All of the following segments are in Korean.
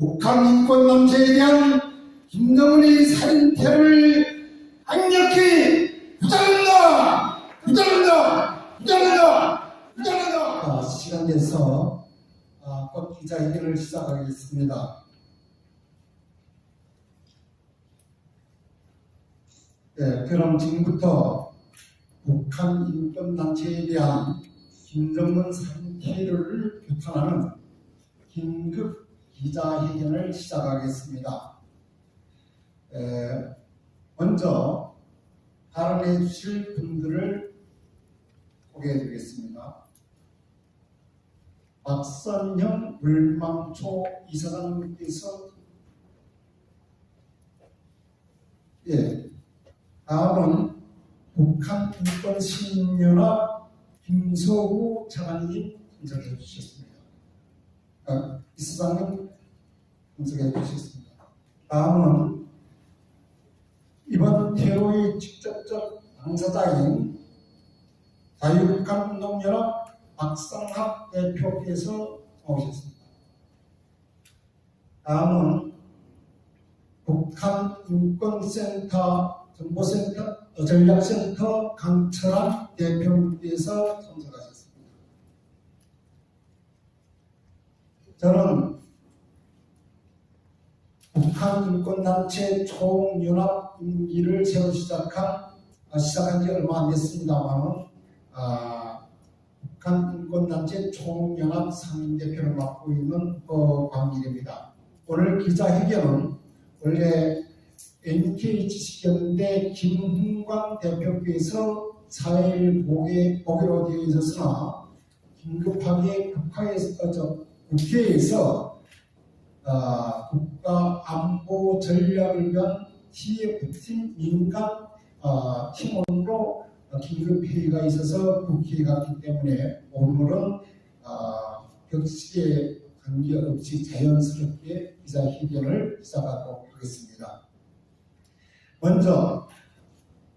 북한 인권단체에 대한 김정은의 살인 테러를 강력히 부정한다! 부정한다! 부정한다! 부정한다! 시간 내서 곧 기자회견을 시작하겠습니다. 네, 그럼 지금부터 북한 인권단체에 대한 김정은 살인 테러를 규탄하는 긴급 기자회견을 시작하겠습니다. 먼저 발언해 주실 분들을 소개해 드리겠습니다. 박선형 물망초 이사장님께서 다음은 북한인권시민연합 김서우 차관님 참석해 주셨습니다. 이사장님 참석해 주셨습니다. 다음은 이번 테러의 직접적 당사자인 자유북한운동연합 박상학 대표께서 나오셨습니다. 다음은 북한인권센터 정보센터 전략센터 강철환 대표님께서 참석하셨습니다. 저는 북한인권단체 총연합 임기를 새로 시작한 지 얼마 안 됐습니다만 북한인권단체 총연합 상임대표를 맡고 있는 허광길입니다. 오늘 기자회견은 원래 NK지식연대 김흥광 대표께서 4일 보기로 되어 있었으나 긴급하게 국회에서 국가안보전략을 위한 TF팀 민간 팀원으로 긴급회의가 있어서 국회에 갔기 때문에 오늘은 격식에 관계없이 자연스럽게 기자회견을 시작하도록 하겠습니다. 먼저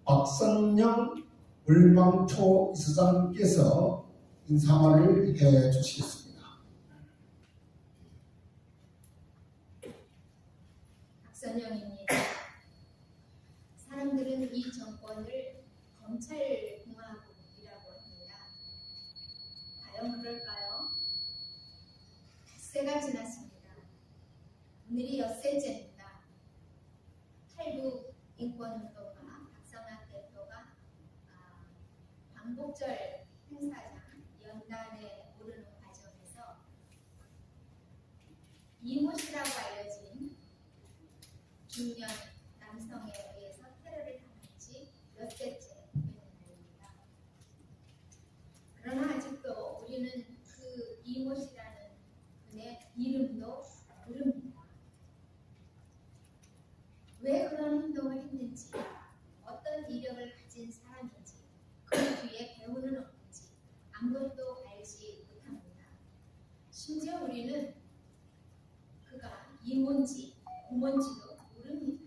박선영 물망초 이사장님께서 인사말을 해 주시겠습니다. 박선영입니다. 사람들은 이 정권을 검찰공화국이라고 합니다. 과연 그럴까요? 닷새가 지났습니다. 오늘이 엿새째입니다. 탈북 인권운동가 박상학 대표가 광복절 행사장 연단에 오르는 과정에서 이모씨라고 알려진 중년 남성에 의해서 테러를 당한 지 엿새째 되는 날입니다. 그러나 아직도 우리는 그 이모씨라는 분의 이름도 모릅니다. 왜 그런 행동을 했는지, 어떤 이력을 가진 사람인지, 그 뒤에 배우는 없는지 아무것도 알지 못합니다. 심지어 우리는 그가 이모인지 고모인지도 모릅니다.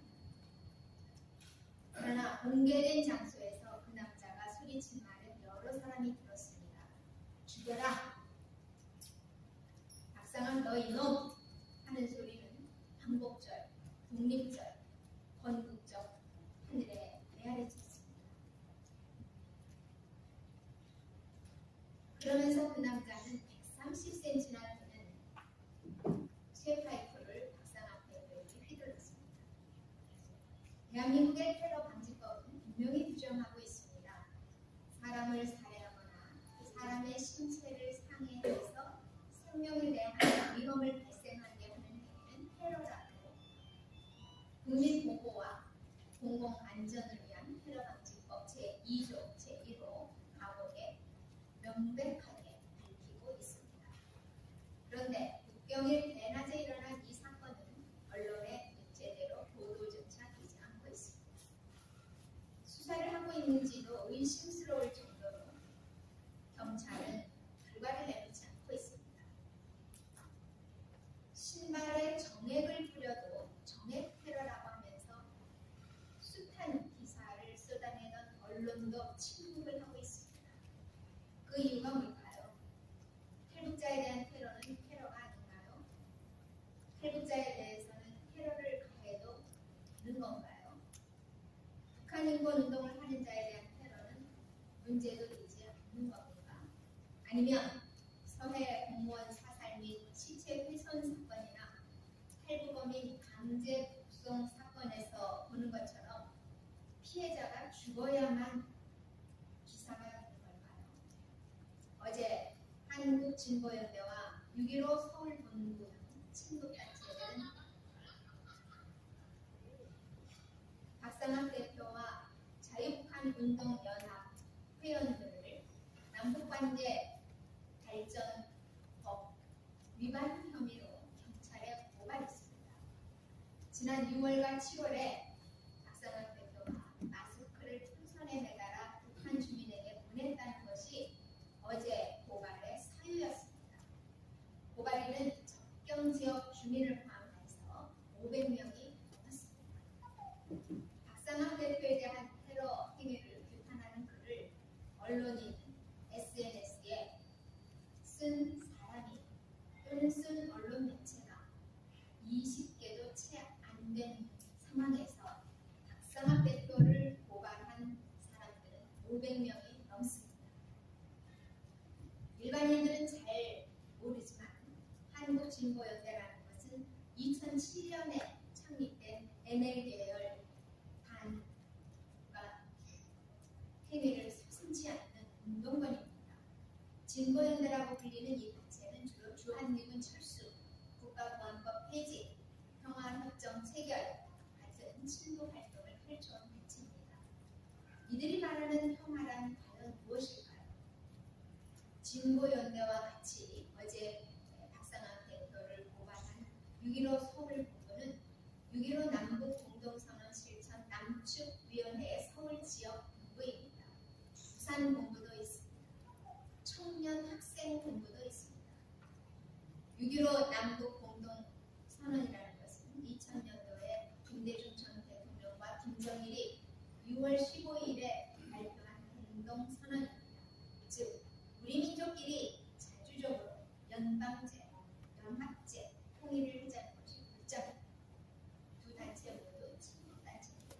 그러나 공개된 장소에서 그 남자가 소리친 말은 여러 사람이 들었습니다. 죽여라! 박상학 너 이놈! 하는 소리는 광복절, 독립절, 건국적 하늘에 메아리쳤습니다. 그러면서 그 남자는 130cm나 되는 쇠파이프를 박상학 대표에게 휘둘렀습니다. 대한민국의 테러 방지법은 분명히 규정하고 있습니다. 사람을 살해하거나 그 사람의 신체를 상해해서 생명에 대한 위험을 발생하게 하는 행위는 테러라고 국민 보호와 공공 안전을 위한 테러 방지법 제2조 제1호 감옥에 명백하게 밝히고 있습니다. 그런데 국경일 대낮에 일어난 이 사건은 언론에 제대로 보도조차 되지 않고 있습니다. 수사를 하고 있는지도 의심스러울 정도로 경찰은 결과를 내놓지 않고 있습니다. 신발에 정액을 뿌려도 정액 테러라고 하면서 숱한 기사를 쏟아내던 언론도 침묵을 하고 있습니다. 그 이유가 뭘까요? 탈북자에 대한 테러는 테러가 아닌가요? 아니면 서해 공무원 사살 및 시체 훼손 사건이나 탈북어민 강제 북송 사건에서 보는 것처럼 피해자가 죽어야만 기사가 되는 걸까요? 어제 한국진보연대와 6.15 서울본부 친북단체는 박상학 대표와 자유북한운동연합 회원들을 남북관계 발전법 위반 혐의로 경찰에 고발했습니다. 지난 6월과 7월에 박상학 대표가 마스크를 풍선에 매달아 북한 주민에게 보냈다는 것이 어제 고발의 사유였습니다. 고발인은 접경지역 주민을 포함해서 500명이 넘었습니다. 박상학 대표에 대한 테러 행위를 규탄하는 글을 언론인 SNS에 쓴 사람이 또는 쓴 언론 매체가 20개도 채 안 되는 상황에서 박상학 대표를 고발한 사람들은 500명이 넘습니다. 일반인들은 잘 모르지만 한국진보연대라는 것은 2007년에 창립된 NL계열 반과 행위를 서슴지 않는 운동권입니다. 진보연대라고 불리는 이 단체는 주로 주한미군 철수, 국가보안법 폐지, 평화협정 체결 같은 친보 활동을 펼쳐온 단체입니다. 이들이 말하는 평화란 과연 무엇일까요? 진보연대와 같이 어제 박상학 대표를 고발한 6.15 서울본부는 6.15 남북공동선언 실천 남측위원회의 서울지역 본부입니다. 부산본부도 있습니다. 청년학생본부도 있습니다. 6.15 남북공동선언이라는 것은 2000년도에 김대중 전 대통령과 김정일이 6월 15일에 발표한 공동선언입니다. 즉 우리 민족끼리 자주적으로 연방제, 연합제, 통일을 하자는 것이 골자입니다. 두 단체 모두 친북단체입니다.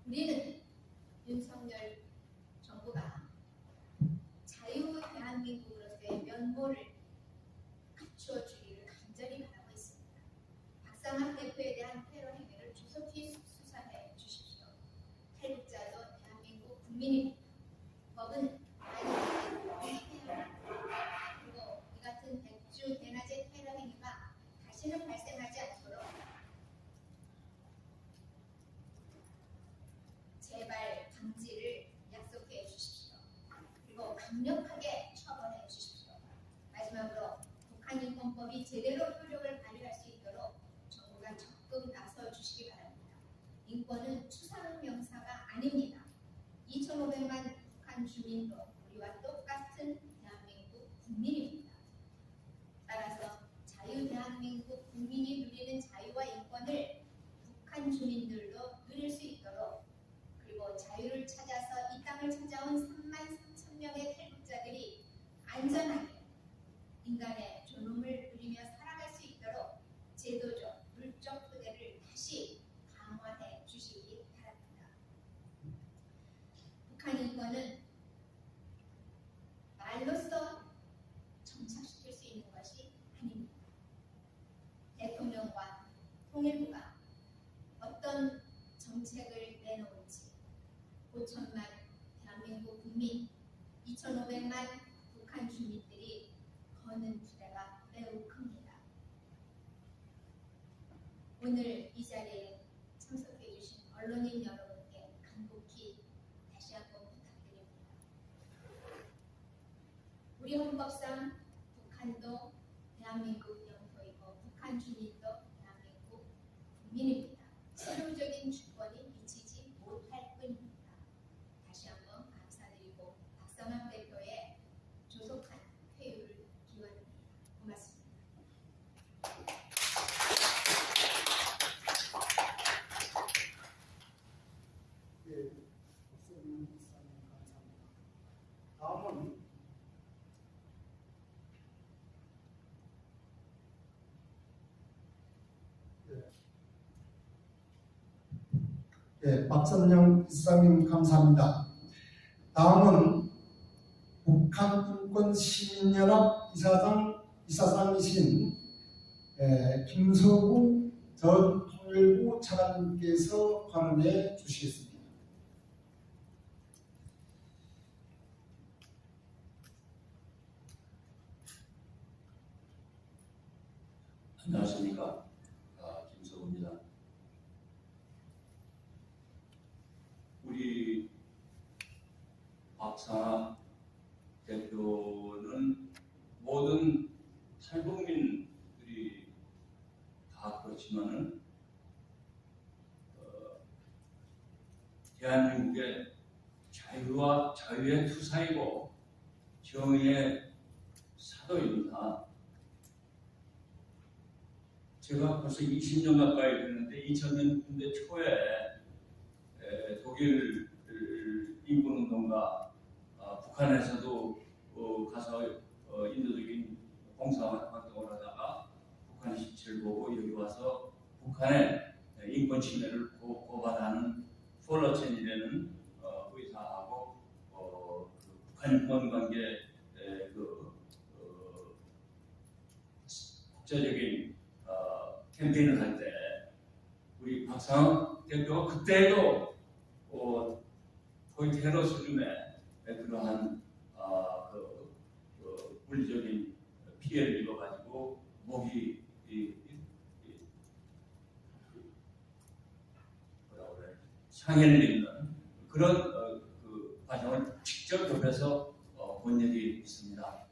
우리는 윤석열 정부가 자유 대한민국으로서의 면모를 갖추어 주기를 간절히 바라고 있습니다. 박상학 대표에 대한 테러 행위를 조속히 수사해 주십시오. 탈북자도 대한민국 국민입니다. 법은 그리고 이 같은 백주 대낮의 테러 행위가 다시는 발생하지 않도록 제발 방지를 약속해 주십시오. 그리고 강력하게 처벌해 주십시오. 마지막으로 북한인권법이 제대로 효력을 발휘할 수 있도록 정부가 적극 나서 주시기 바랍니다. 인권은 추상 명사가 아닙니다. 2,500만 북한 주민도 우리와 똑같은 대한민국 국민입니다. 따라서 자유 대한민국 국민이 누리는 자유와 인권을 북한 주민들도 누릴 수 있도록 그리고 자유를 찾아서 이 땅을 찾아온 33,000명의 탈북자들이 안전하게 인간의 존엄을 누리며 살아갈 수 있도록 제도적, 물적 토대를 다시 강화해 주시기 바랍니다. 북한 인권은 말로써 정착시킬 수 있는 것이 아닙니다. 대통령과 통일부가 어떤 정책을 내놓을지 5천만 대한민국 국민, 2,500만 북한 주민들이 거는 기대가 매우 큽니다. 오늘 이 자리에 참석해 주신 언론인 여러분께 간곡히 다시 한번 부탁드립니다. 우리 헌법상 북한도 대한민국 영토이고 북한 주민도 대한민국 국민입니다. 실효적인 주권이 미치지 못할 뿐입니다. 다시 한번 감사드리고 박상학 대표의 조속한 퇴유를 기원합니다. 고맙습니다. 예, 박성민 목사님 감사합니다. 다음은 예, 예, 박선영 이사장님 감사합니다. 다음은 북한인권시민연합 이사장이신 김서구 전 통일부 차관님께서 발언해 주시겠습니다. 안녕하십니까. 김서구입니다. 우리 박상학 대표는 모든 탈북민들이 다 그렇지만은 대한민국의 자유와 자유의 투사이고 정의의 사도입니다. 제가 벌써 20년 가까이 됐는데 2000년대 초에 독일 인권운동가 북한에서도 가서 인도적인 봉사활동을 하다가 북한 실체를 보고 여기 와서 북한의 인권 침해를 고발하는 폴러첸이라는 의사하고 그 북한 인권 관계 국제적인 캠페인을 할 때 우리 박상학 대표가 그때도 거의 테러 수준의 그러한 물리적인 피해를 입어가지고 목이 상해를 입는 그런 그 과정을 직접 옆에서 본 적이 있습니다.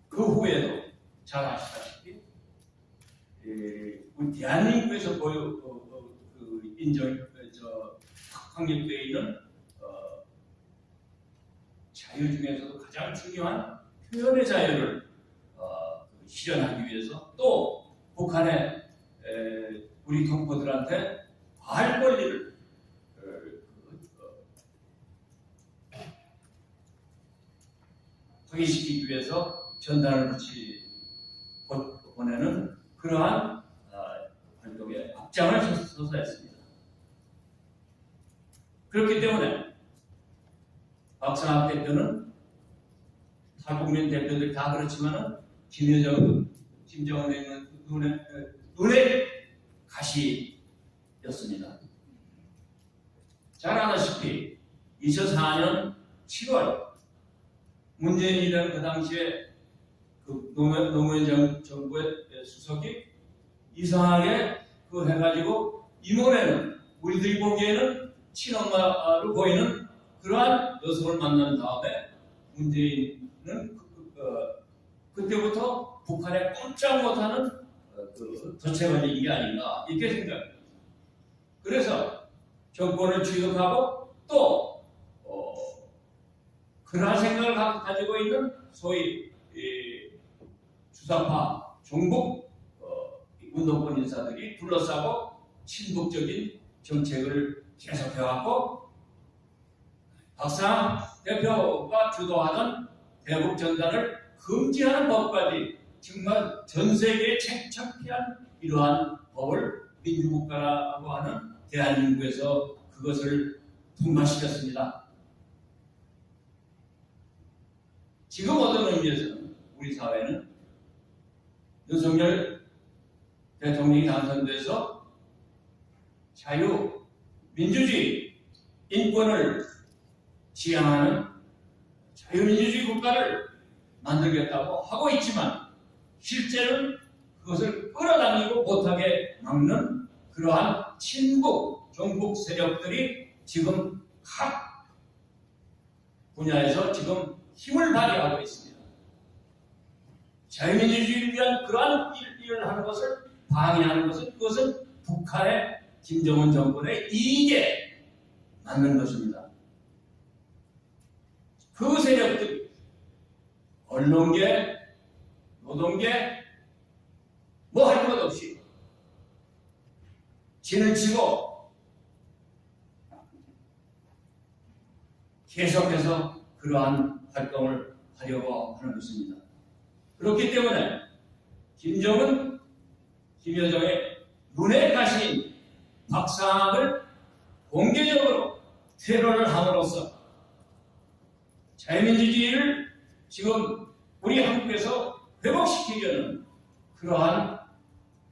그 후에도 잘 아시다시피 우리 대한민국에서 확립되어 있는 자유 중에서도 가장 중요한 표현의 자유를 실현하기 위해서 또 북한의 우리 동포들한테 말 권리를 확인시키기 위해서 전단을 보내는 그러한 활동에 앞장을 서서 했습니다. 그렇기 때문에 박상학 대표는 탈북민 대표들 다 그렇지만은 김정은의 눈에 가시였습니다. 잘 아다시피 2004년 7월 문재인이라는 그 당시에 그 노무현 정부의 수석이 이상하게 그 해가지고 이번에는 우리들이 보기에는 친엄마로 보이는 그러한 여성을 만난 다음에 문재인은 그때부터 북한에 꼼짝 못하는 그 덫에 게 아닌가 이렇게 생각합니다. 그래서 정권을 취득하고 또 그러한 생각을 가지고 있는 소위 주사파 종북 운동권 인사들이 둘러싸고 친북적인 정책을 계속해왔고 박상학 대표가 주도하던 대북 전단을 금지하는 법까지 정말 전 세계에 창피한 이러한 법을 민주국가라고 하는 대한민국에서 그것을 통과시켰습니다. 지금 어떤 의미에서는 우리 사회는 윤석열 대통령이 당선돼서 자유, 민주주의, 인권을 지향하는 자유민주주의 국가를 만들겠다고 하고 있지만 실제는 그것을 끌어당기고 못하게 막는 그러한 친북, 종북 세력들이 지금 각 분야에서 지금 힘을 발휘하고 있습니다. 자유민주주의를 위한 그러한 일을 하는 것을 방해하는 것은 그것은 북한의 김정은 정권의 이익에 맞는 것입니다. 그 세력들이 언론계, 노동계 뭐 할 것 없이 진을 치고 계속해서 그러한 활동을 하려고 하는 것입니다. 그렇기 때문에 김정은, 김여정의 눈에 가신 박상학을 공개적으로 테러를 함으로써 자유민주주의를 지금 우리 한국에서 회복시키려는 그러한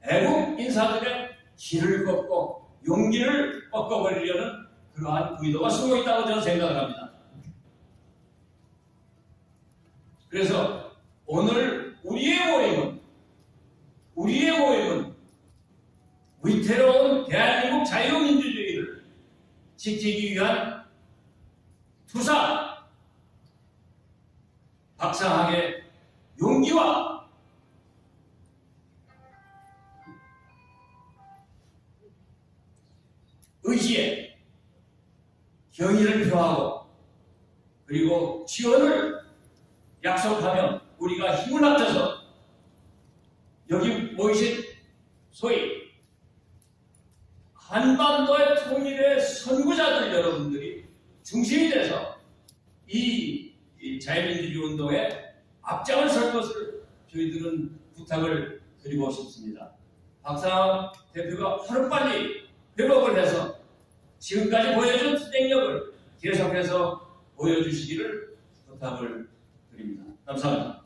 애국 인사들의 길을 꺾고 용기를 꺾어버리려는 그러한 의도가 숨어 있다고 저는 생각을 합니다. 그래서 오늘 우리의 모임은 위태로운 대한민국 자유민주주의를 지키기 위한 투사 박상학의 용기와 의지에 경의를 표하고 그리고 지원을 약속하며 우리가 힘을 합쳐서 여기 모이신 소위 한반도의 통일의 선구자들 여러분들이 중심이 돼서 이 자유민주주의 운동에 앞장을 설 것을 저희들은 부탁을 드리고 싶습니다. 박상학 대표가 하루빨리 회복을 해서 지금까지 보여준 투쟁력을 계속해서 보여주시기를 부탁을 드립니다. 감사합니다.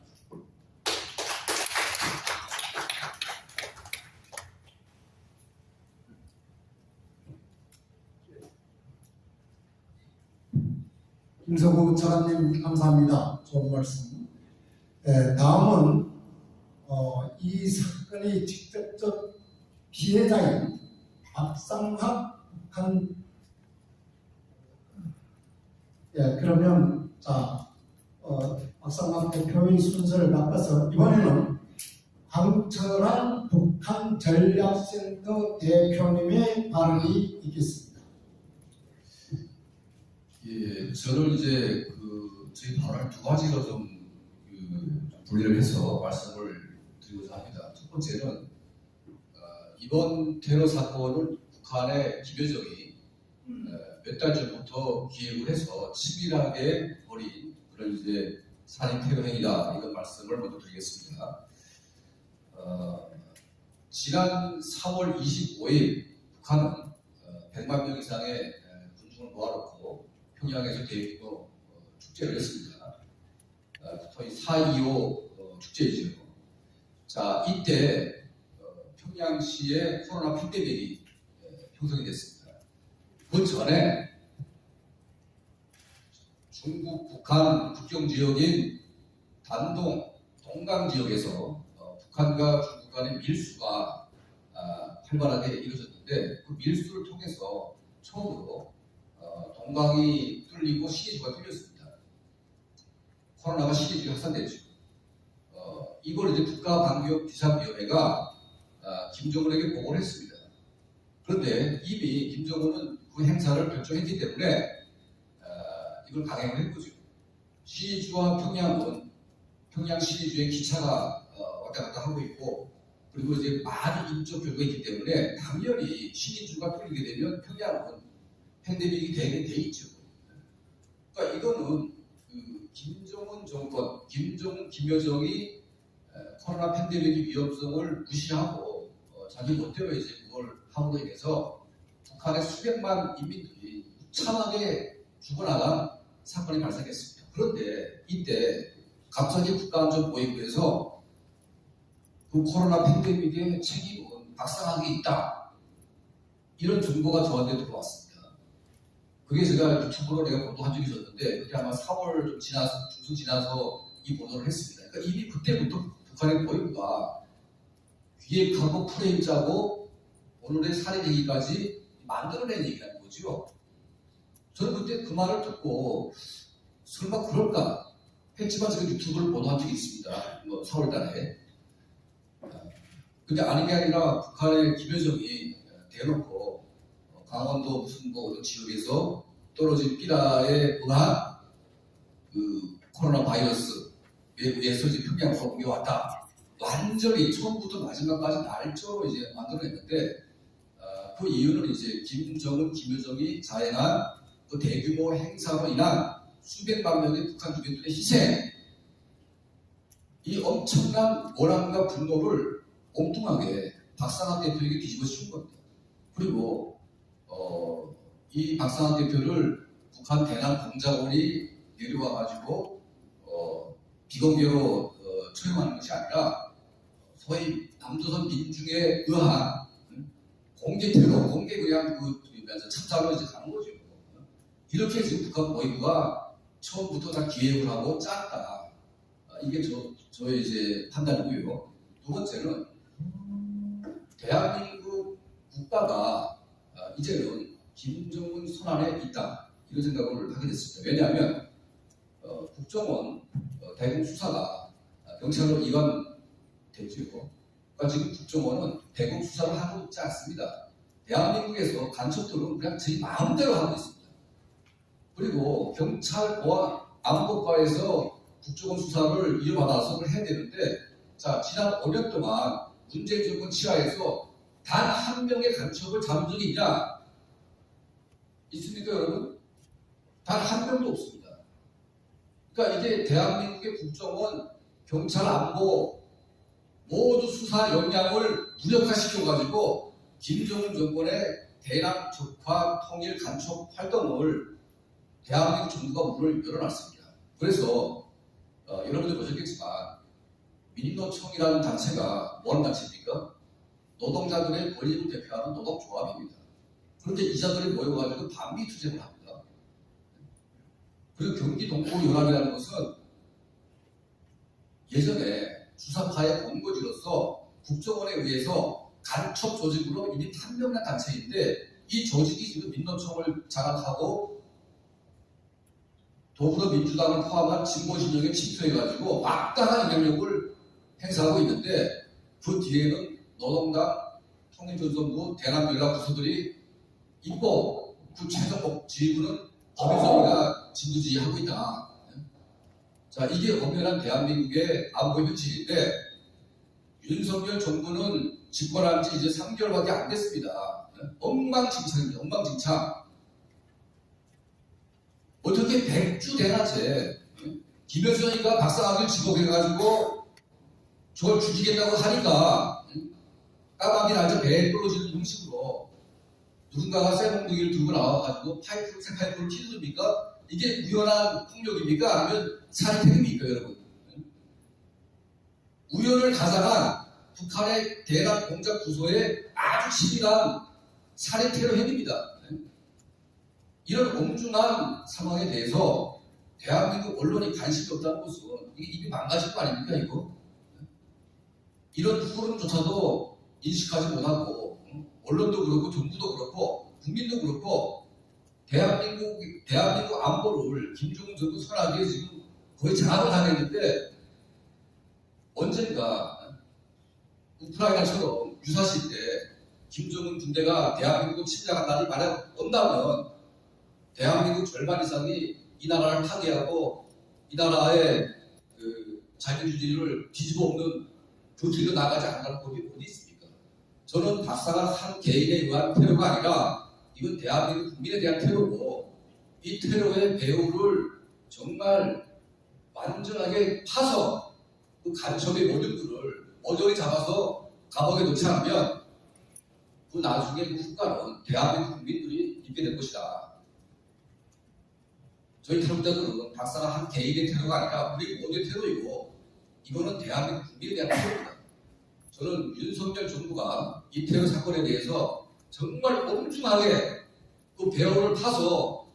김서구 차관님 감사합니다. 좋은 말씀. 다음은 이 사건의 직접적 피해자인 박상학 그러면 박상학 대표의 순서를 바꿔서 이번에는 황철한 북한 전략센터 대표님의 발언이 있겠습니다. 예, 저는 이제 저희 발언을 두 가지로 좀 분리를 해서 말씀을 드리고자 합니다. 첫 번째는 이번 테러 사건은 북한의 김여정이 몇 달 전부터 기획을 해서 치밀하게 벌인 그런 이제 살인 테러 행위다 이런 말씀을 먼저 드리겠습니다. 지난 4월 25일 북한은 100만 명 이상의 군중을 모아놓고 평양에서 대규모 축제를 했습니다. 소위 4.25 축제이죠. 자, 이때 평양시에 코로나 팬데믹이 형성이 됐습니다. 그 전에 중국, 북한 국경 지역인 단동, 동강 지역에서 북한과 중국 간의 밀수가 활발하게 이루어졌는데 그 밀수를 통해서 처음으로 동강이 뚫리고 신의주가 뚫렸습니다. 코로나가 신의주에 확산됐죠. 이걸 이제 국가방역비상위원회가 김정은에게 보고를 했습니다. 그런데 이미 김정은은 그 행사를 결정했기 때문에 이걸 강행을 했거죠. 신의주와 평양은 평양 신의주에 기차가 왔다 갔다 하고 있고 그리고 이제 많은 인적 교류가 있기 때문에 당연히 신의주가 뚫리게 되면 평양은 팬데믹이 되게 돼 있죠. 그러니까 이거는 김정은 정권, 김여정이 코로나 팬데믹의 위험성을 무시하고 자기 멋대로 이제 그걸 함으로 인해서 북한의 수백만 인민들이 무참하게 죽어나간 사건이 발생했습니다. 그런데 이때 갑자기 국가안전보위부에서 그 코로나 팬데믹의 책임은 박상학이 있다. 이런 정보가 저한테 들어왔습니다. 그게 제가 유튜브로 내가 보도한 적이 있었는데 그게 아마 4월 좀 지나서 중순 지나서 이 보도를 했습니다. 그러니까 이미 그때부터 북한의 보위부가 기획하고 프레임 짜고 오늘의 살인 얘기까지 만들어낸 얘기라는 거죠. 저는 그때 그 말을 듣고 설마 그럴까 했지만 제가 유튜브를 보도한 적이 있습니다. 4월 달에. 근데 아닌 게 아니라 북한의 김여정이 대놓고 강원도 무슨 어떤 지역에서 떨어진 삐라에 의한 그 코로나 바이러스에 의해서 이제 평양으로 옮겨왔다. 완전히 처음부터 마지막까지 날짜로 이제 만들어냈는데 그 이유는 이제 김정은, 김여정이 자행한 그 대규모 행사로 인한 수백만 명의 북한 주민들의 희생, 이 엄청난 원함과 분노를 엉뚱하게 박상학 대표에게 뒤집어 씌운 겁니다. 그리고 이 박상학 대표를 북한 대남 공작원이 내려와가지고 비공개로 처형하는 것이 아니라 소위 남조선 민중에 의한 공개 테러, 공개 그냥 그면서 참사로 이제 가는 거죠. 이렇게 지금 북한 보위부가 처음부터 다 기획을 하고 짰다. 이게 저의 이제 판단이고요. 두 번째는 대한민국 국가가 이제는 김정은 손안에 있다. 이런 생각을 하게 됐습니다. 왜냐하면 국정원 대공 수사가 경찰로 이관됐죠. 그러니까 지금 국정원은 대공 수사를 하고 있지 않습니다. 대한민국에서 간첩들은 그냥 저희 마음대로 하고 있습니다. 그리고 경찰, 보안, 안보과에서 국정원 수사를 이어받아서 해야 되는데, 자, 지난 5년 동안 문재인 정권 치하에서 단 한 명의 간첩을 잡은 적이 있냐? 있습니까, 여러분? 단 한 명도 없습니다. 그러니까 이게 대한민국의 국정원, 경찰, 안보 모두 수사 역량을 무력화시켜가지고 김정은 정권의 대남 적화 통일 간첩 활동을 대한민국 정부가 문을 열어놨습니다. 그래서 여러분들 보셨겠지만 민노총이라는 단체가 뭐하는 단체입니까? 노동자들의 권리를 대표하는 노동조합입니다. 그런데 이자들이 모여가지고 반미 투쟁을 합니다. 그리고 경기 동부연합이라는 것은 예전에 주사파의 본거지로서 국정원에 의해서 간첩 조직으로 이미 판명난 단체인데, 이 조직이 지금 민노총을 장악하고 더불어민주당을 포함한 진보 진영에 침투해가지고 막강한 영향력을 행사하고 있는데, 그 뒤에는 노동당, 통일조선부, 대남연락 부서들이 있고, 그 최종 지휘부는 법인선이가 진두지휘하고 있다. 자, 이게 엄연한 대한민국의 안보 현실인데, 윤석열 정부는 집권한 지 이제 3개월밖에 안 됐습니다. 엉망진창입니다. 엉망진창. 어떻게 백주 대낮에 김여정이가 박상학을 지목해가지고 저걸 죽이겠다고 하니까 까마귀 날짜 배에 떨어지는 형식으로 누군가가 쇠몽둥이를 들고 나와가지고 새 파이프를 튀습니까? 이게 우연한 폭력입니까? 아니면 살인행위입니까, 여러분? 우연을 가장한 북한의 대남 공작 구소의 아주 치밀한 살인 테러 행위입니다. 이런 엄중한 상황에 대해서 대한민국 언론이 관심이 없다는 것은 이게 이미 망가질 거 아닙니까, 이거? 이런 흐름조차도 인식하지 못하고, 언론도 그렇고, 정부도 그렇고, 국민도 그렇고, 대한민국 안보를 김정은 정부 선하게 지금 거의 장악을 당했는데, 언젠가 우크라이나처럼 유사시 때 김정은 군대가 대한민국을 침략한 날이 만약 온다면 대한민국 절반 이상이 이 나라를 파괴하고 이 나라의 그 자유주의를 뒤집어 엎는 그 길로 나가지 않을 법이 어디 있습니까? 저는 박상학 한 개인에 의한 테러가 아니라 이건 대한민국 국민에 대한 테러고, 이 테러의 배후를 정말 완전하게 파서 그 간첩의 모든들을 어저리 잡아서 감옥에 넣지 않으면 그 나중에 그 후과는 대한민국 국민들이 입게 될 것이다. 저희 탈북자들은 박사가 한 개인의 테러가 아니라 우리 모두의 테러이고, 이거는 대한민국 국민에 대한 테러입니다. 저는 윤석열 정부가 이 테러 사건에 대해서 정말 엄중하게 그 배후를 파서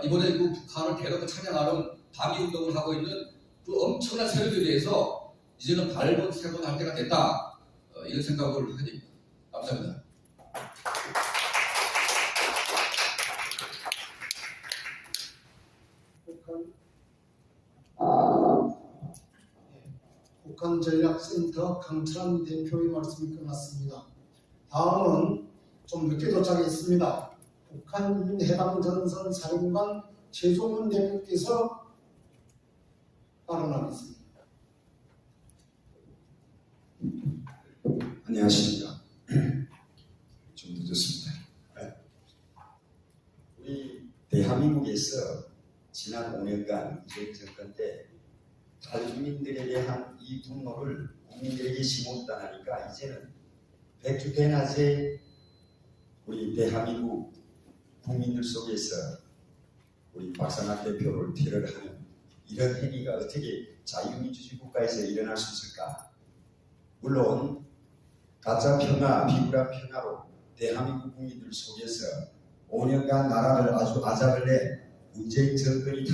이번에 그 북한을 대놓고 찬양하는 반미운동을 하고 있는 그 엄청난 세력에 대해서 이제는 발본색원할 때가 됐다. 이런 생각을 하게 됩니다. 감사합니다. 북한전략센터 강철한 대표의 말씀이 끝났습니다. 다음은 좀 늦게 도착했습니다. 북한 해방전선 사령관 최종훈 대표께서 발언하겠습니다. 안녕하십니까. 좀 늦었습니다. 우리 대한민국에서 지난 5년간 이재명 정권 때 탈주민들에 대한 이 분노를 국민들에게 심었다 하니까 이제는 백주 대낮에 우리 대한민국 국민들 속에서 우리 박상학 대표를 테러하는 이런 행위가 어떻게 자유민주주의 국가에서 일어날 수 있을까? 물론 가짜 평화, 비굴한 평화로 대한민국 국민들 속에서 5년간 나라를 아주 아작을 내 문재인 정권이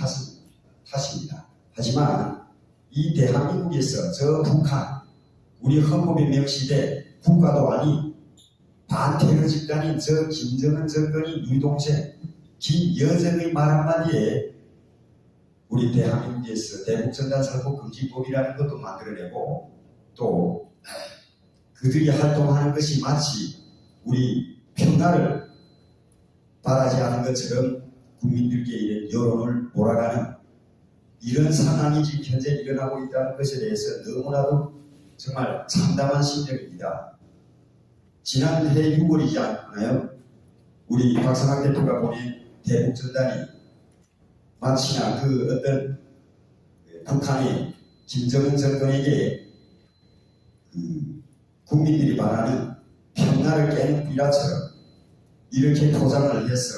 탓입니다. 하지만 이 대한민국에서 저 북한, 우리 헌법에 명시돼 국가도 아닌 반테러 집단인 저 김정은 정권이 누이 동생 김여정의 말 한마디에 우리 대한민국에서 대북전단살포금지법이라는 것도 만들어내고 또 그들이 활동하는 것이 마치 우리 평화를 바라지 않은 것처럼 국민들께 이런 여론을 몰아가는 이런 상황이 지금 현재 일어나고 있다는 것에 대해서 너무나도 정말 참담한 심정입니다. 지난해 6월이지 않나요? 우리 박상학 대표가 보낸 대북전단이 마치나 그 어떤 북한의 김정은 정권에게 국민들이 말하는 평화를 깨는 비라처럼 이렇게 포장을 해서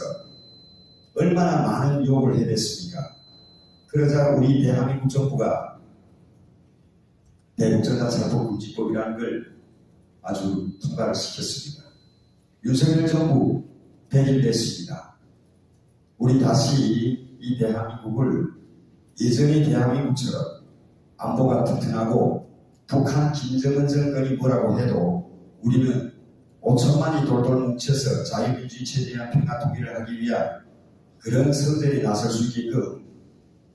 얼마나 많은 욕을 해댔습니까? 그러자 우리 대한민국 정부가 대북전단살포금지법이라는 걸 아주 통과를 시켰습니다. 윤석열 정부 100일 됐습니다. 우리 다시 이 대한민국을 예전의 대한민국처럼 안보가 튼튼하고 북한 김정은 정권이 뭐라고 해도 우리는 5천만이 돌돌 뭉쳐서 자유민주주의 체제와 평화 통일을 하기 위한 그런 선전에 나설 수 있게끔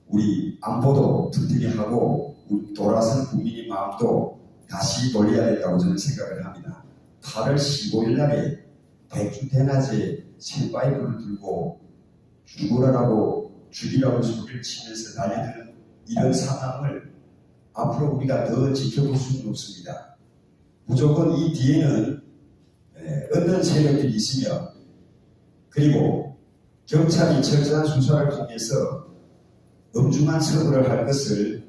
우리 안보도 튼튼히 하고 우리 돌아선 국민의 마음도 다시 돌려야 된다고 저는 생각을 합니다. 8월 15일 날에 백주 대낮에 쇠바이브를 들고 죽이라고 소리를 치면서 달려드는 이런 상황을 앞으로 우리가 더 지켜볼 수는 없습니다. 무조건 이 뒤에는 어떤 세력들이 있으며 그리고 경찰이 철저한 수사를 통해서 엄중한 처벌을 할 것을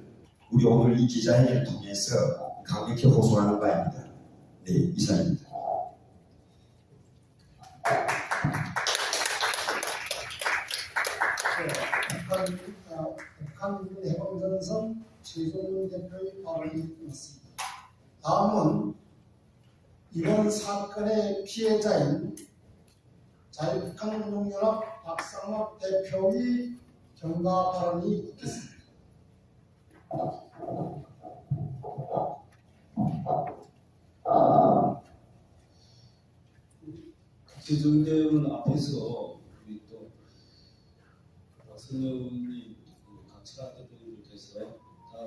우리 오늘 이 기자회견을 통해서 강력히 호소하는 바입니다. 네, 이상입니다. 북한 해방전선 최종훈 대표의 발언이 있습니다. 다음은 이번 사건의 피해자인 자유북한운동연합 박상학 대표의 경과 발언이 있겠습니다. 최종대원 앞에서 우리 또 박선영님 각철학 대표님을 위해서 다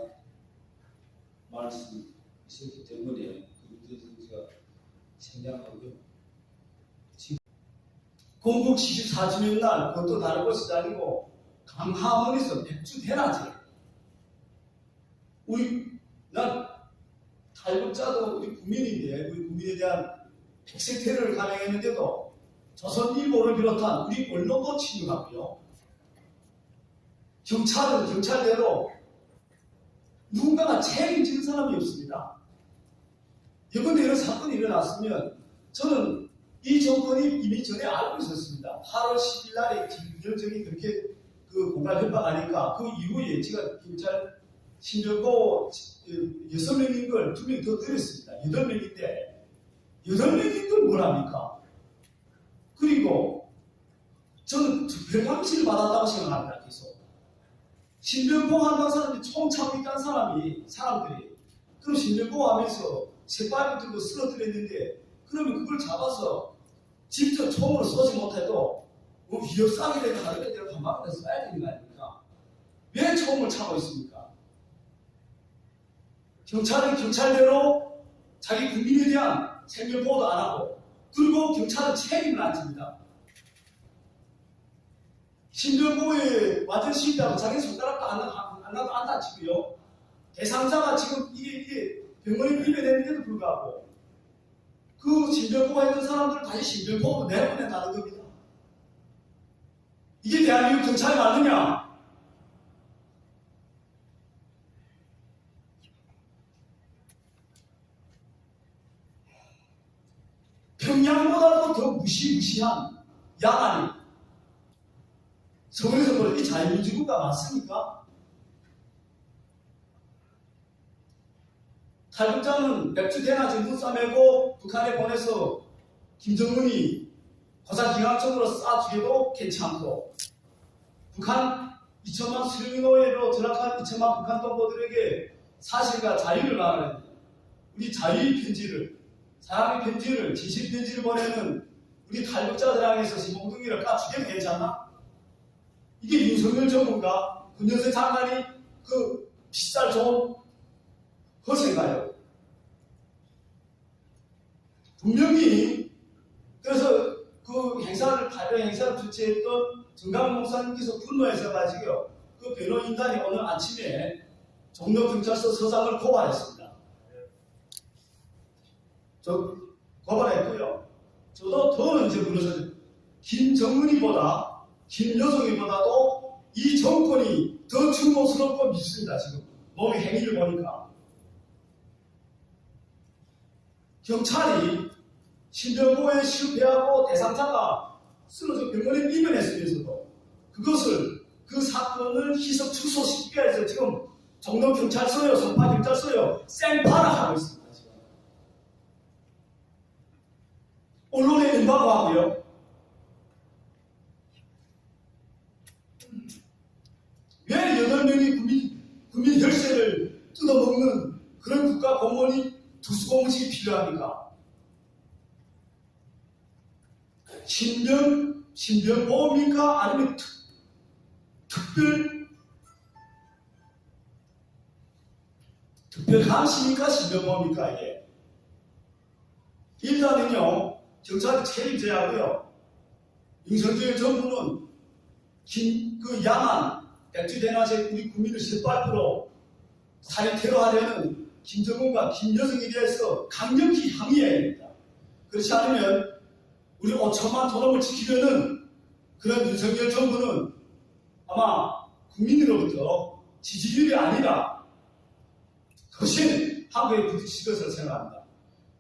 말씀이셨기 때문에 그것에 대해서 제가 생략하고요. 건국 74주년 날 그것도 다른 것이 아니고 강화문에서 백주 대낮에 난 탈북자도 우리 국민인데 우리 국민에 대한 백색 테러를 감행했는데도 조선일보를 비롯한 우리 언론도 침묵하고요. 경찰은 경찰대로 누군가가 책임지는 사람이 없습니다. 예컨대 이런 사건이 일어났으면 저는 이 정권이 이미 전에 알고 있었습니다. 8월 10일 날에 김여정이 그렇게 공갈 협박하니까 그 이후에 제가 경찰 신병고 6명인 걸 2명 더 늘렸습니다. 8명인데 8명인 걸 뭐랍니까? 그리고 저는 특별 감시를 받았다고 생각합니다. 계속 신병보호 한다는 사람이 총 차고 있다는 사람들이 그럼 신병보호 하면서 쇠바이브 들고 쓰러뜨렸는데 그러면 그걸 잡아서 직접 총으로 쏘지 못해도 뭐 위협상이 되고 하는 데를 반박을 해서 쏴야 되는 거 아닙니까? 왜 총을 차고 있습니까? 경찰은 경찰대로 자기 국민에 대한 생명보호도 안 하고 그리고 경찰은 책임을 안 집니다. 신병보호에 완전 시위하고 자기 손가락도 안 다치고요. 대상자가 지금 이게 병원에 입원했는데도 불구하고 그 신병보호 했던 사람들 다시 신병보호로 내보낸다는 겁니다. 이게 대한민국 경찰이 맞느냐? 평양보다도 더 무시무시한 야만이 저번에서 보는 이 자유민주국가 맞습니까? 탈북자는 맥주 대나 정부 싸매고 북한에 보내서 김정은이 고사기강적으로 쏴주게도 괜찮고, 북한 2천만 수령노예로 전락한 2천만 북한 동포들에게 사실과 자유를 말하는 우리 자유의 편지를, 사랑의 편지를, 진실 편지를 보내는 우리 탈북자들 향해서 시봉둥이를 까주게 괜찮나? 이게 윤석열 정부가 군연세 장관이 그 비쌀 좋은 허세인가요? 분명히 그래서 그 행사를 발령 행사를 주최했던 정강 목사님께서 분노해서 가지고 그 변호인단이 오늘 아침에 종로경찰서 서장을 고발했습니다. 저 고발했고요. 저도 더는 이제 물어서 김정은이보다 김여정이보다도 이 정권이 더 충고스럽고 믿습니다. 지금 몸의 행위를 보니까 경찰이 신변보호에 실패하고 대상자가 쓰러져 병원에 입원했으면서도 그것을 그 사건을 희석 축소시키기 위해서 지금 종로경찰서요, 성파경찰서요, 생파를 하고 있습니다. 지금. 언론에 임박하고요. 왜 8명이 국민 혈세를 뜯어먹는 그런 국가 공무원이 특수공무직이 필요합니까? 신변보호입니까? 아니면 특별감시입니까? 신변보호입니까? 이게 일단은요, 경찰이 책임져야 하고요. 윤석열 정부는 그 야만 백주대낮에 우리 국민을 짓밟으로 살인 테러하려는 김정은과 김여정에 대해서 강력히 항의해야 됩니다. 그렇지 않으면 우리 5천만 토놈을 지키려는 그런 윤석열 정부는 아마 국민으로부터 지지율이 아니라 거신 한국에 부딪힐 것을 생각합니다.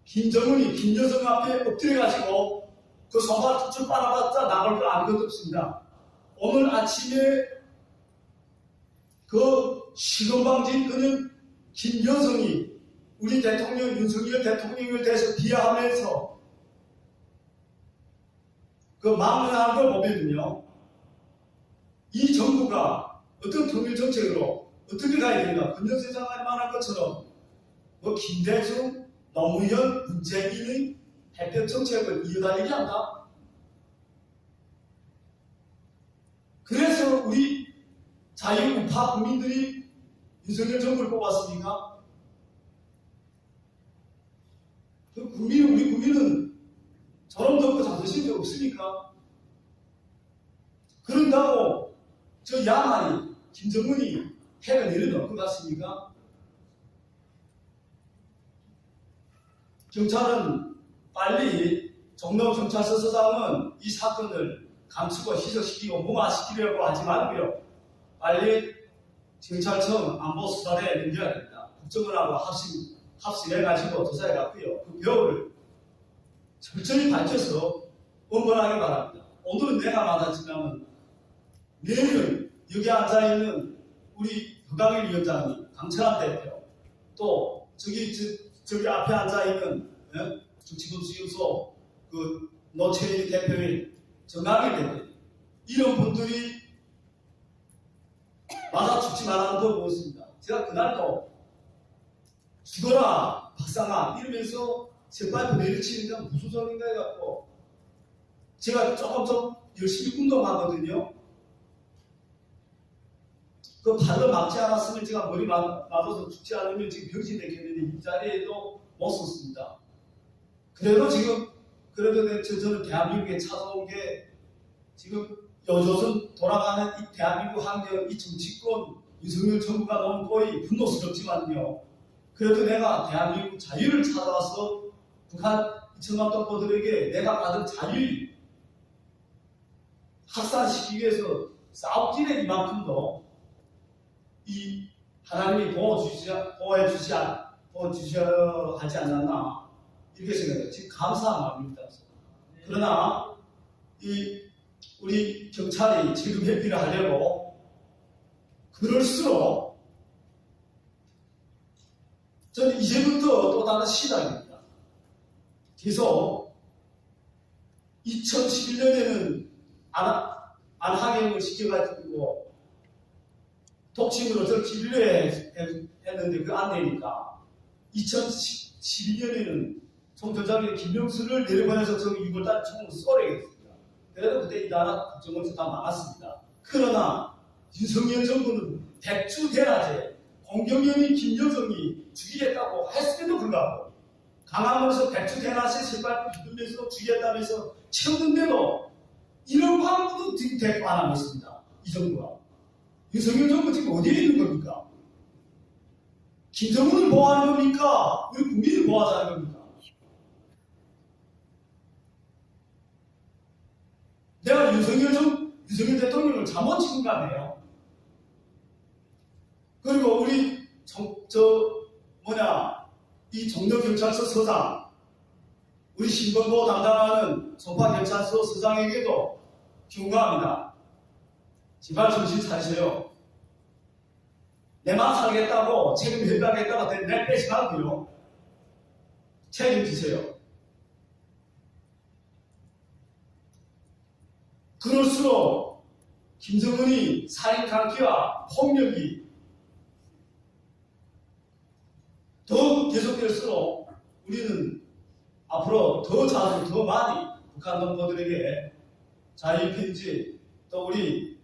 김정은이 김여정 앞에 엎드려가지고 그 손발 툭툭 빨아봤자 나갈 거 아무것도 없습니다. 오늘 아침에 그 시건방진 그는 김여정이 우리 대통령 윤석열 대통령을 대해서 비하하면서 그 망언한 걸 보면요, 이 정부가 어떤 통일 정책으로 어떻게 가야 되는가? 금년세 장관이 말한 것처럼 뭐 김대중, 노무현, 문재인의 햇볕 정책을 이어다니게 한다. 그래서 우리 자유우파 국민들이 윤석열 정부를 뽑았습니까? 우리 국민은 저런 덮고 잠드신 적 없습니까? 그런다고 저 야만이 김정은이 해가 내려놓을 것 같습니까? 경찰은 빨리 종로경찰서 서장은 이 사건을 감추고 희석시키고 무마시키려고 하지 말고요. 빨리 경찰청 안보수사대에 넘겨야 됩니다. 국정원하고 합심해가지고 조사해갔고요. 그 배우를 철저히 밝혀서 엄벌하게 바랍니다. 오늘은 내가 받았지만 내일은 여기 앉아있는 우리 허강일 위원장님, 강철한 대표, 또 저기 앞에 앉아있는 중치검수연소 그 노채일 대표인 정강일 대표, 이런 분들이 맞아 죽지 말라는 걸 보았습니다. 제가 그날도 죽어라 박상아 이러면서 재빨리 내리치니까 무슨 소린가 해갖고 제가 조금 좀 열심히 운동하거든요. 그 발로 막지 않았으면 제가 머리 맞아서 죽지 않으면 지금 병신됐겠는데 이 자리에도 못 썼습니다. 그래도 저는 대한민국에 찾아온 게 지금 요조선 돌아가는 이 대한민국 환경, 이 정치권, 윤석열 정부가 너무 거의 분노스럽지만요. 그래도 내가 대한민국 자유를 찾아와서 북한 2천만 동포들에게 내가 받은 자유를 확산시키기 위해서 싸움질에 이만큼도 이 하나님이 보호해 주셔야 하지 않았나 이렇게 생각해요. 지금 감사한 마음입니다. 그러나 이 우리 경찰이 지금 회피를 하려고 그럴수록 저는 이제부터 또 다른 시작입니다. 계속 2011년에는 안하경을 시켜가지고 독침으로 저 진료했는데 그거 안 되니까 2012년에는 총전장의 김명수를 내려보내서 저 6월달 총을 쏘려겠습니다. 그래도 그때 이 나라 국정원에서 다 막았습니다. 그러나 윤석열 정부는 백주대낮에 공경연이 김여정이 죽이겠다고 했음에도 불구하고 강화문에서 백주대낮에 실발을 휘둘면서 죽이겠다면서 채우는데도 이런 광고도 대꾸 안 하고 있습니다. 이 정부가. 윤석열 정부 지금 어디에 있는 겁니까? 김정은을 보호하는 겁니까? 우리 국민을 보호하자는 겁니까? 내가 윤석열 대통령을 잘못 찍은 거 아니에요? 그리고 우리 이 정덕경찰서 서장, 우리 신변보호 담당하는 송파경찰서 서장에게도 경고합니다. 제발 정신 차리세요. 내만 살겠다고 책임 회피하겠다고 내 빼지 말고요. 책임지세요. 그럴수록 김정은이 살인 강기와 폭력이 더 계속될수록 우리는 앞으로 더 자주 더 많이 북한 동포들에게 자유편지 또 우리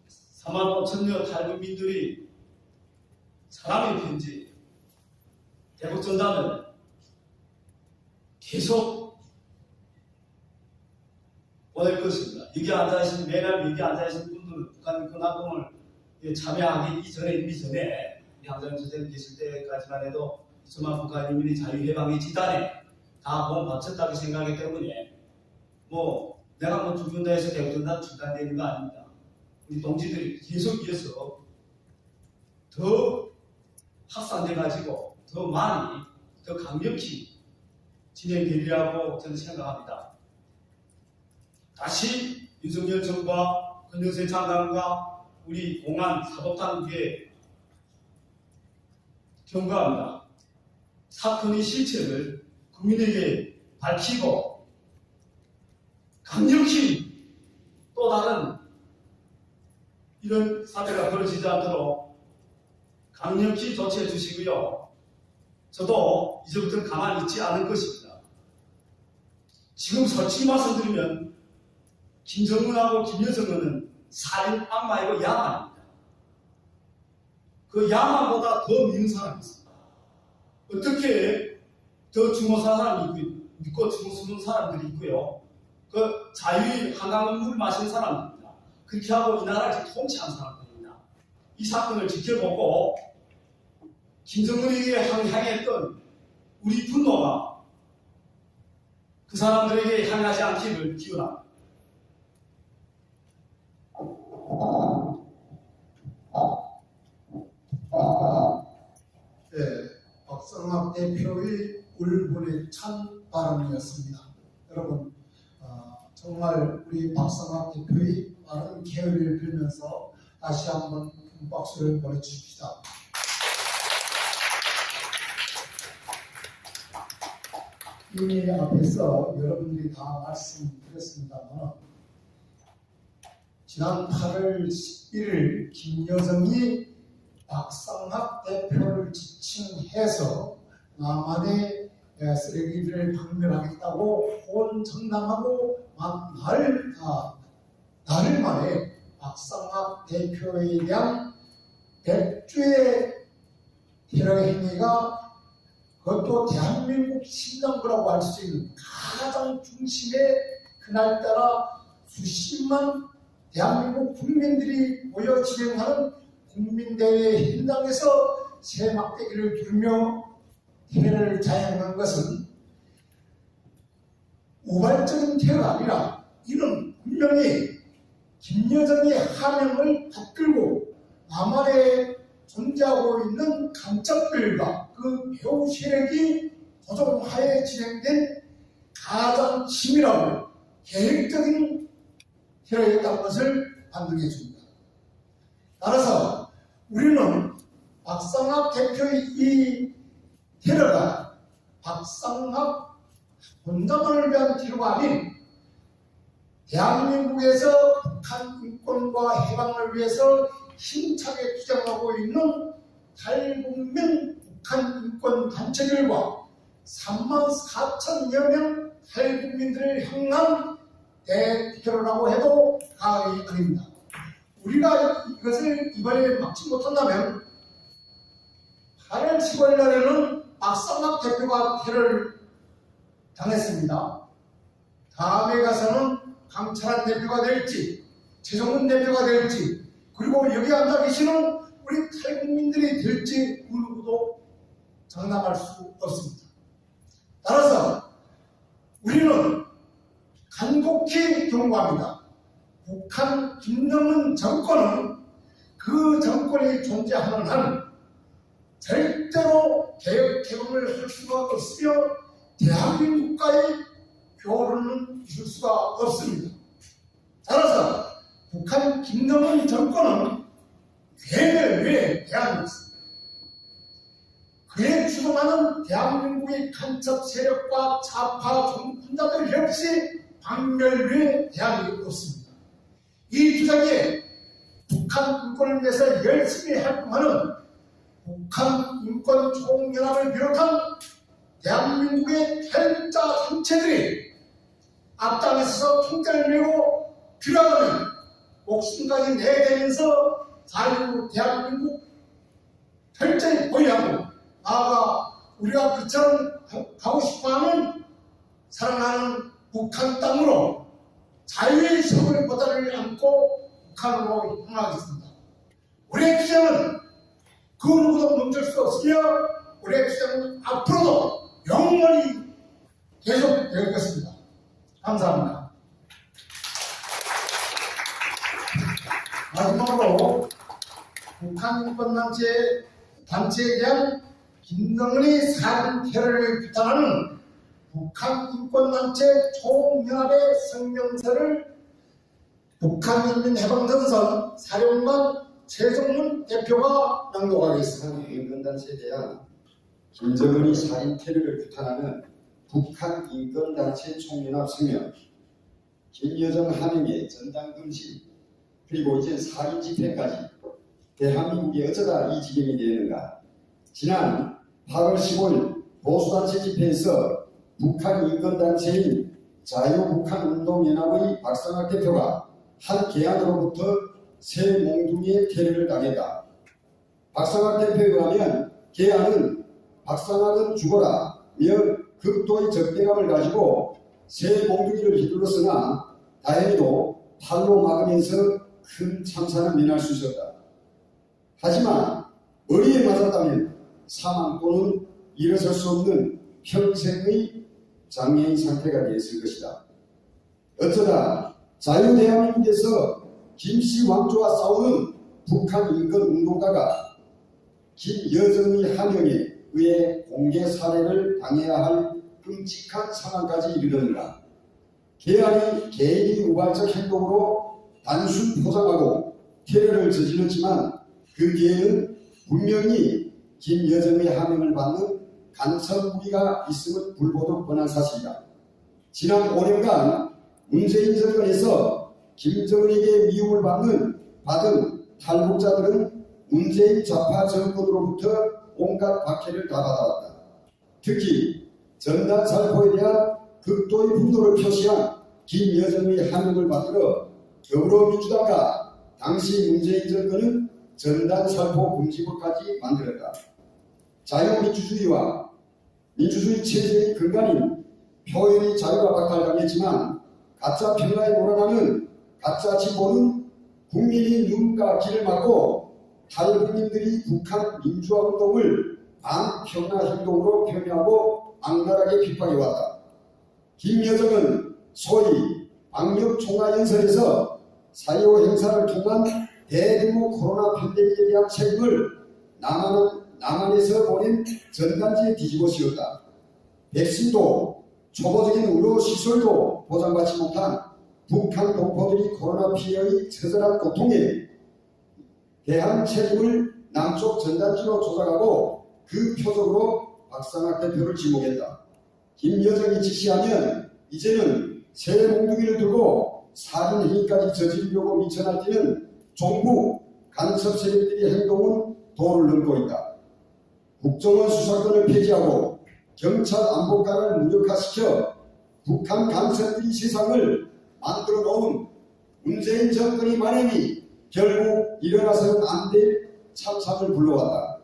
4만 5천여 탈북민들이 사랑의 편지 대북전단을 계속 보낼 것입니다. 여기 앉아있는 매달 여기 앉아있는 분들은 북한 군합동을 참여하기 이미 전에 양자영 선생님 계실 때까지만 해도 2천만 북한 인민이 자유해방의 지단에 다 몸 바쳤다고 생각하기 때문에 내가 죽는다 해서 대북전단 중단되는 거 아닙니다. 우리 동지들이 계속 이어서 더 확산돼가지고 더 많이 더 강력히 진행되리라고 저는 생각합니다. 다시 윤석열 정부와 권영세 장관과 우리 공안 사법당국에 경고합니다. 사건의 실체를 국민에게 밝히고 강력히 또 다른 이런 사태가 벌어지지 않도록 강력히 조치해 주시고요. 저도 이제부터 가만히 있지 않을 것입니다. 지금 솔직히 말씀드리면 김정은하고 김여정은 살인 악마이고 야만입니다. 그 야만보다 더 미운 사람이 있습니다. 어떻게 더 주모사는 사람이 있고 믿고 주모쓰는 사람들이 있고요. 그 자유의 한강물 물을 마시는 사람들입니다. 그렇게 하고 이 나라를 통치한 사람들입니다. 이 사건을 지켜보고 김정은에게 향했던 우리 분노가 그 사람들에게 향하지 않기를 기원합니다. 박성학 대표의 울분에 찬 발언이었습니다. 여러분, 정말 우리 박성학 대표의 빠른 개의를 빌면서 다시 한번 큰 박수를 보내주십시다. 이미 앞에서 여러분들이 다 말씀드렸습니다만 지난 8월 11일 김여정이 박성학 대표를 지칭해서 남한의 쓰레기들을 박멸하겠다고 혼장담하고 나흘 만에 박성학 대표에 대한 백주의 테러 행위가 그것도 대한민국 신정부라고 할 수 있는 가장 중심에 그날따라 수십만 대한민국 국민들이 모여 진행하는 국민대회 현장에서 새 막대기를 두르며 테러를 자행한 것은 우발적인 테러가 아니라 이는 분명히 김여정의 하명을 받들고 남한에 존재하고 있는 간첩들과 그 배후 세력이 조종하에 진행된 가장 치밀하고 계획적인 테러였다는 것을 반증해 줍니다. 따라서 우리는 박상학 대표의 이 테러가 박상학 혼자만을 위한 테러가 아닌 대한민국에서 북한 인권과 해방을 위해서 힘차게 투쟁하고 있는 탈북민 북한 인권 단체들과 3만 4천여 명 탈북민들을 향한 대테러라고 해도 과언이 아닙니다. 우리가 이것을 이번에 막지 못한다면 8월 15일 날에는 박상학 대표가 테러를 당했습니다. 다음에 가서는 강철한 대표가 될지, 최종훈 대표가 될지, 그리고 여기 앉아 계시는 우리 탈북민들이 될지 누구도 장담할 수 없습니다. 따라서 우리는 간곡히 경고합니다. 북한 김정은 정권은 그 정권이 존재하는 한 절대로 개혁 개방을 할 수가 없으며 대한민국과의 교류는 있을 수가 없습니다. 따라서 북한 김정은 정권은 괴를 위해 대한민국, 그에 주동하는 대한민국의 간첩 세력과 좌파 종군자들 역시 박멸 위해 대한민국 없습니다. 이 주장에 북한 인권을 위해서 열심히 활동하는 북한 인권 총연합을 비롯한 대한민국의 탈북자 단체들이 앞장에서 총장을 메고 필요하다면 목숨까지 내대면서 자유 대한민국 철저히 보유하고 나아가 우리가 그처럼 가고 싶어하는 사랑하는 북한 땅으로 자유의 성을 보다를 안고 북한으로 향하겠습니다. 우리의 투쟁은 그 누구도 멈출 수 없으며 우리의 투쟁은 앞으로도 영원히 계속될 것입니다. 감사합니다. 마지막으로 북한 인권단체에 대한 김정은의 살인 테러를 규탄하는 북한 인권단체 총연합의 성명서를 북한인민해방전선 사령관 최종훈 대표가 낭독하겠습니다. 북한 인권단체에 대한 김정은이 살인 테러를 규탄하는 북한 인권단체 총연합 성명, 김여정 한명의 전당금지, 그리고 이제 살인 집회까지 대한민국이 어쩌다 이 지경이 되었는가. 지난 8월 15일 보수단체 집회에서 북한 인권단체인 자유북한운동연합의 박상학 대표가 한 개항으로부터 새 몽둥이의 테러를 당했다. 박상학 대표에 의하면 개항은 박상학은 죽어라 며 극도의 적대감을 가지고 새 몽둥이를 휘둘렀으나 다행히도 팔로 막으면서 큰 참사는 면할 수 있었다. 하지만 머리에 맞았다면 사망 또는 일어설 수 없는 평생의 장애인 상태가 되었을 것이다. 어쩌다 자유대한민국에서 김씨 왕조와 싸우는 북한 인권운동가가 김여정의 하명에 의해 공개 살해를 당해야 할 끔찍한 상황까지 이르렀는가. 개항이 개인이 우발적 행동으로 단순 포장하고 테러를 저질렀지만 그 뒤에는 분명히 김여정의 하명을 받는 간첩 무기가 있음은 불보듯 뻔한 사실이다. 지난 5년간 문재인 정권에서 김정은에게 미움을 받은 탈북자들은 문재인 좌파 정권으로부터 온갖 박해를 다 받아왔다. 특히 전단살포에 대한 극도의 분노를 표시한 김여정의 하명을 받들어 더불어민주당과 당시 문재인 정권은 전단살포 금지법까지 만들었다. 자유민주주의와 민주주의 체제의 근간인 표현의 자유가 박탈당했지만 가짜 평화에 몰아나는 가짜 진보는 국민이 누군가 길을 막고 탈북민들이 북한 민주화운동을 반평화 행동으로 표현하고 악랄하게 핍박해왔다. 김여정은 소위 방역총괄연설에서 4.25 행사를 통한 대규모 코로나 팬데믹에 대한 책임을 남한에서 보낸 전단지에 뒤집어 씌웠다. 백신도 초보적인 의료 시설도 보장받지 못한 북한 동포들이 코로나 피해의 처절한 고통에 대한 책임을 남쪽 전단지로 조작하고 그 표적으로 박상학 대표를 지목했다. 김여정이 지시하면 이제는 새 몽둥이를 들고 살인 행위까지 저지르려고 미쳐날뛰는 종북 간첩 세력들의 행동은 도를 넘고 있다. 국정원 수사권을 폐지하고 경찰 안보관을 무력화시켜 북한 간첩들이 세상을 만들어 놓은 문재인 정권의 만행이 결국 일어나서는 안 될 참상을 불러왔다.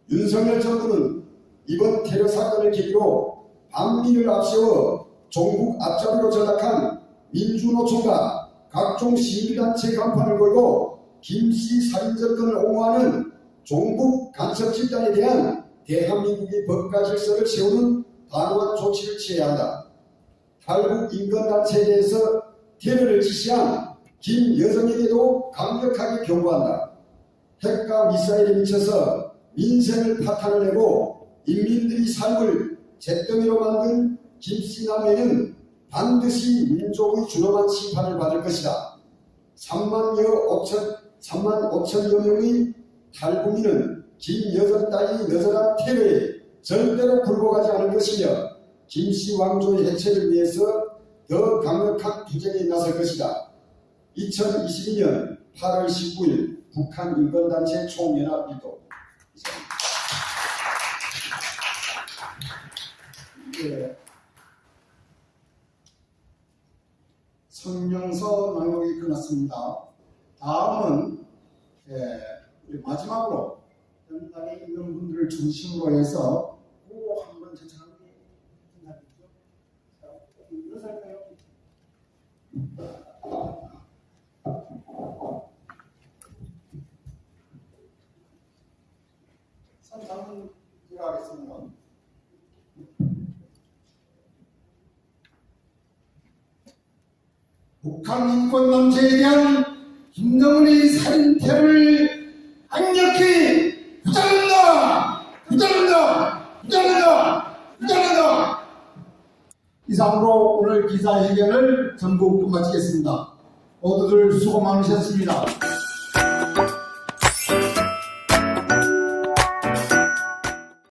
윤석열 정부는 이번 테러 사건을 계기로 반미를 앞세워 종북 앞잡이로 전락한 민주노총과 각종 시민단체 간판을 걸고 김씨 살인정권을 옹호하는 종북 간첩 집단에 대한 대한민국의 법과 질서를 세우는 단호한 조치를 취해야 한다. 탈북 인권단체에 대해서 테러를 지시한 김여정에게도 강력하게 경고한다. 핵과 미사일에 미쳐서 민생을 파탄을 내고 인민들의 삶을 잿더미로 만든 김씨 남매는 반드시 민족의 준엄한 심판을 받을 것이다. 3만 5천여 명의 탈북민은 김여정 따위 너절한 테러에 절대로 굴복하지 않을 것이며 김씨 왕조의 해체를 위해서 더 강력한 투쟁에 나설 것이다. 2022년 8월 19일 북한 인권단체 총연합 일도. 성명서 낭독이 끝났습니다. 다음은 우리 마지막으로 현장에 있는 분들을 중심으로 해서 꼭 한번 제청하는 게 생각이죠. 몇 살까요? 선장은 제가 하겠습니다. 북한 인권단체에 대한 김정은의 살인 테러를 강력히 부정한다! 부정한다! 부정한다! 부정한다! 이상으로 오늘 기자회견을 전국 마치겠습니다. 모두들 수고 많으셨습니다.